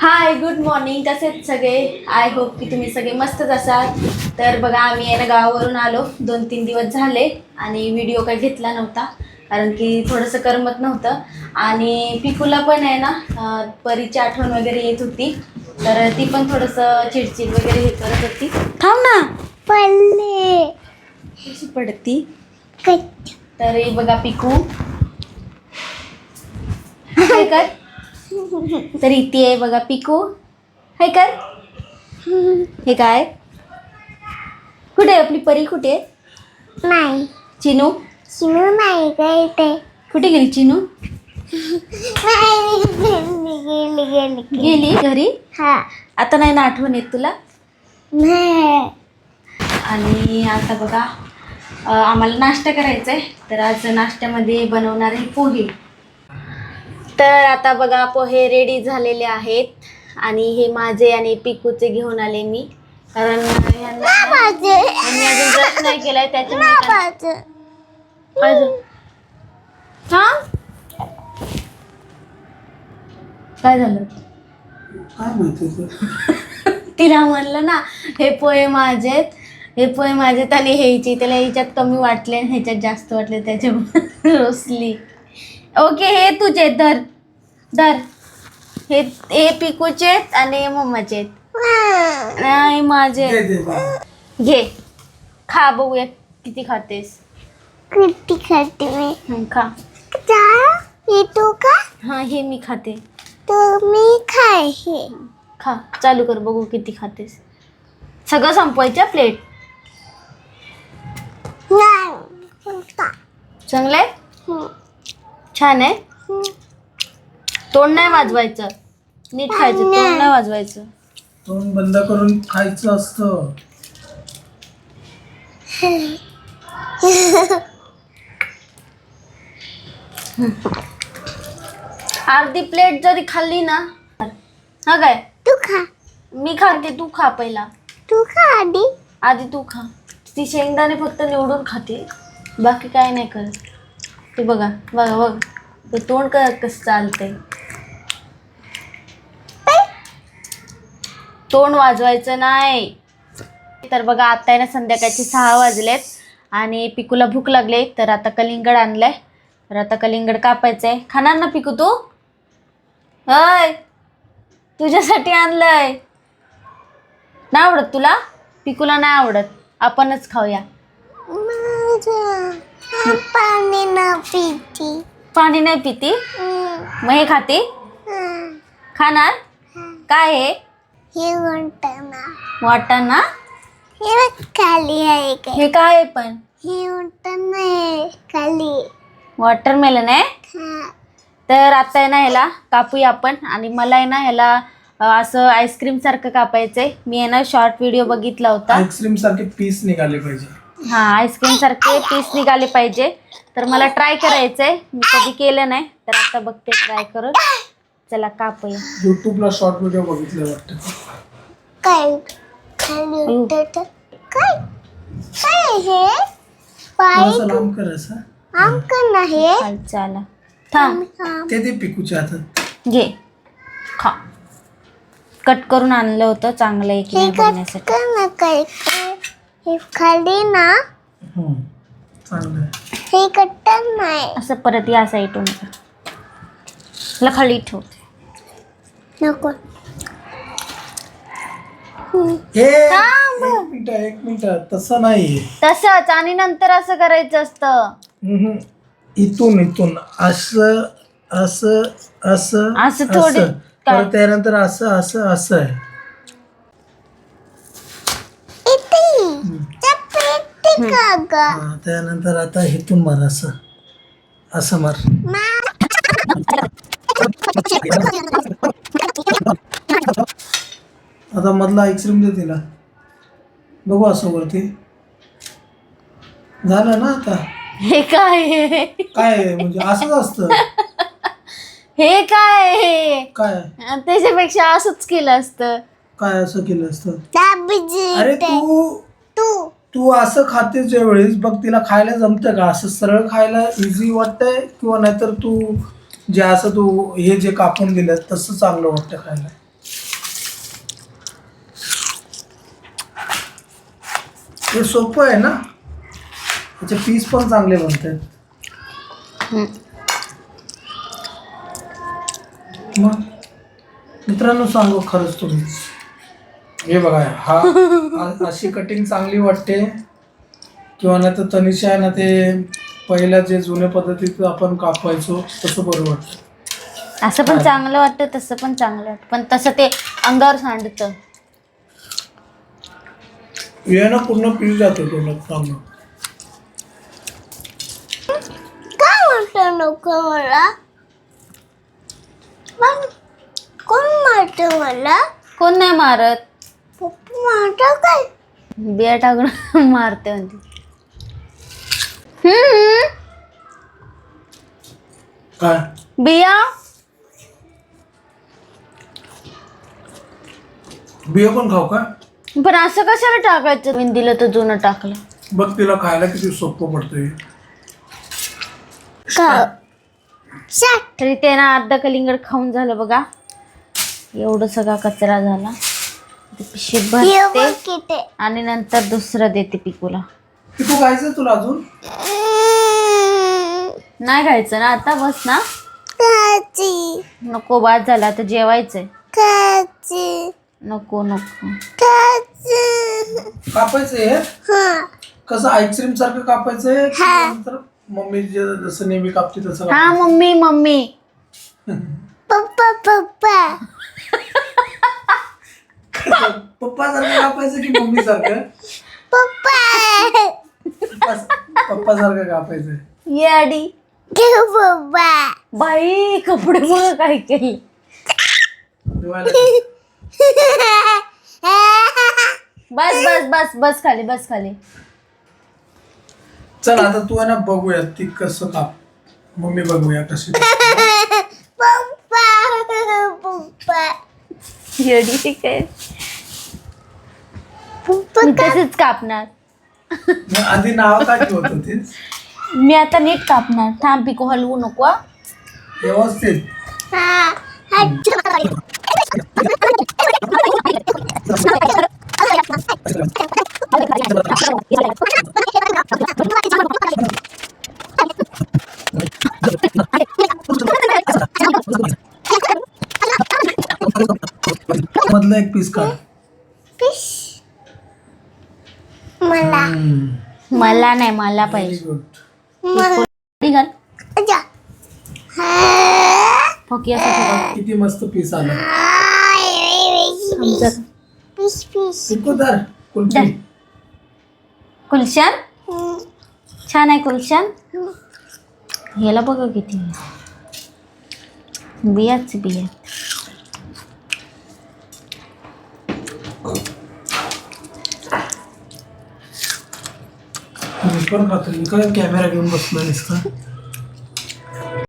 हाय, good morning. कसे आहेत सगळे? आय होप की तुम्ही सगळे मस्तच असाल. तर बघा, आम्ही आहे ना गावावरून आलो. 2-3 दिवस झाले आणि व्हिडिओ काही घेतला नव्हता कारण की थोडंसं करमत नव्हतं. आणि पिकूला पण आहे ना परीची आठवण वगैरे येत होती, तर ती पण थोडंसं चिडचिड वगैरे हे करत होती. थांब ना, पडले कशी पडती. तर हे बघा पिकू काय कर. तर इथे आहे बघा पिकू, हाय कर. हे काय, कुठे आहे आपली परी? कुठे आहे? नाही, चिनू चिनू नाही काय ते. कुठे गेली? चिनू गेली गेली घरी. हा. आता नाही ना आठवण येत तुला? नाही. आणि आता बघा आम्हाला नाश्ता करायचा आहे. तर आज नाश्त्यामध्ये बनवणार आहे पोहे. तर आता बघा पोहे रेडी झालेले आहेत आणि हे माझे आणि पिकूचे घेऊन आले मी, कारण यांनी अजून ब्रश नाही केलाय त्याच्यामुळे. काय झालं काय माहिती. तिला म्हणलं ना हे पोहे माझेत, हे पोहे माझेत आणि ह्याची, त्याला ह्याच्यात कमी वाटले आणि ह्याच्यात जास्त वाटले, त्याच्यामुळे रोसली. ओके, हे तुझे धर धर. हे पिकूचे आणि मम्माचे नाही माझे. घे खा, बघूया किती खातेस. किती खाते मी? खा. हे तू का? हा, हे मी खाते. तर मी खाय हे. खा, चालू कर, बघू किती खातेस. सगळं संपवायचं प्लेट. चांगलं आहे, छान आहे. तोंड नाही वाजवायचं, नीट खायचं, तोंड नाही वाजवायचं. तोंड बंद करून खायचं असतं. अर्धी प्लेट जरी खाल्ली ना. हा काय, तू खा. मी खाते, तू खा पहिला. तू खा आधी. आधी तू खा. ती शेंगदाणे फक्त निवडून खाते, बाकी काय नाही करत. ते बघा बघा बघ, ते तोंड कसं चालतंय. तोंड वाजवायचं नाही. तर बघा, आता आहे ना संध्याकाळचे 6 वाजलेत आणि पिकूला भूक लागले. तर आता कलिंगड आणलंय, तर आता कलिंगड कापायचं आहे. खाणार ना पिकू तू? होय, तुझ्यासाठी आणलंय. नाही आवडत तुला? पिकूला नाही आवडत, आपणच खाऊया. पाणी ना पिती. पाणी नाही पिती, मग हे खाते. खाणार काय? हे वाटना. वाटाणा. हे खाली आहे काय? हे काय आहे पण? हे वाटना आहे खाली. वॉटरमेलन आहे. हा. तर आता आहे ना ह्याला कापूया आपण. आणि मला आहे ना ह्याला असं आईस्क्रीम सारखं कापायचं आहे. मी आहे ना शॉर्ट व्हिडिओ बघितला होता. आईस्क्रीम सारखे पीस निघाले पाहिजे. हा, आईस्क्रीम सारखे पीस निघाले पाहिजे. तर मला ट्राय करायचं आहे, मी कधी केलं नाही, तर आता बघते ट्राय करून. चला कापूया. युट्यूबला शॉर्ट व्हिडिओ बघितले वाटतं. काय खाली उतरत काय? काय हे? पाय थोडंसं लांब कर असं. आमकन आहे. खालचं आला. थांब, ते दे पिकूच्या हातात. घे खा. कट करून आणलं होतं, चांगलं आहे की हे नाही बघण्यासाठी. कट काय? हे खाली ना. चांगलं आहे. हे कट्टर नाही. असं परत या साईडून ला खाली ठेवते. नको. एक मिनिट, तसं नाही. तसंच, आणि नंतर असं करायचं असतं. इथून असं असं असं असं थोडी परत त्यानंतर असं असं असं आहे. त्यानंतर आता इथून मार, असं असं मार. आता मधला आईस्क्रीम दे तिला, बघू. असं वरती झालं ना. आता हे काय आहे? काय म्हणजे असंच असतं. हे काय आहे? काय त्याच्यापेक्षा असंच केलं असतं. काय असं केलं असतं? अरे अरे तू असं खातेच वेळेस बघ, तिला खायला जमतं का? असं सरळ खायला इझी वाटतंय, किंवा नाहीतर तू जे असं तू हे जे कापून दिलं तसं चांगलं वाटतं खायला? हे सोपं आहे ना, त्याचे पीस पण चांगले बनतात. मग मित्रांनो सांगू खरंच तुम्ही, हे बघा हा अशी कटिंग चांगली वाटते किंवा नाही तर तनिषा आहे ना ते पहिल्या जे जुन्या पद्धतीत आपण कापायचो तसं बरं वाटतं. असं पण चांगलं वाटतं, तसं पण चांगलं वाटतं, पण तसं ते अंगावर सांडतं. हे ना पूर्ण पीस जातो तो चांगलं. काय म्हणतो नको मला? मग कोण मारतो मला? कोण नाही मारत, पप्पा मारतो काय? बिया टाकून मारते म्हणते. काय बिया बिया पण खाऊ का? पण असं कशाला टाकायचं? मी दिलं तर जुनं टाकलं. बघ तिला खायला किती सोपं पडतंय. तरी ते ना अर्धा कलिंगड खाऊन झालं बघा. एवढं सगळा कचरा झाला. ते पिशवीत भरते किती आणि नंतर दुसरं देते पिकूला. पिकू खायचं तुला अजून? नाही खायचं ना आता, बस ना. खाची नको, बाद झाला, आता जेवायचंय. खाची नको नको. खाची कापायचंय हा कसं आईस्क्रीम सारखं कापायचंय नंतर मम्मी जसं नेहमी कापते तसं हा मम्मी मम्मी. पप्पा पप्पा पप्पा सारखं कापायचं की मम्मी सारखं? पप्पा पप्पा सारखं कापायचं. ये आडी. घेऊ पप्पा बाई कपडे बघ काय केले. बस बस बस बस खाली, बस खाली. चल आता तू आहे ना बघूया ती कसं काप. मम्मी बघूया कशी. पप्पा पप्पा येडी ठीक आहे. मी तसेच कापणार. मग आधी नाव काय ठेवत होतीस? मी आता नीट कापणार. थांब पिको, हलवू नको हा. व्यवस्थित. हा मधलं एक पीस काढ. मला मला नाही, मला व्हेरी पाहिजे. गुड. घाल जा फकी असं ठेवा. किती मस्त पीस आलं. आमचं पीस पीस शिकू तर कुल्फी. कुलशन छान आहे कुलशन. ह्याला बघा किती बियाच बिया. मी पण खातो. मी काय कॅमेरा घेऊन बसलो नुसतं.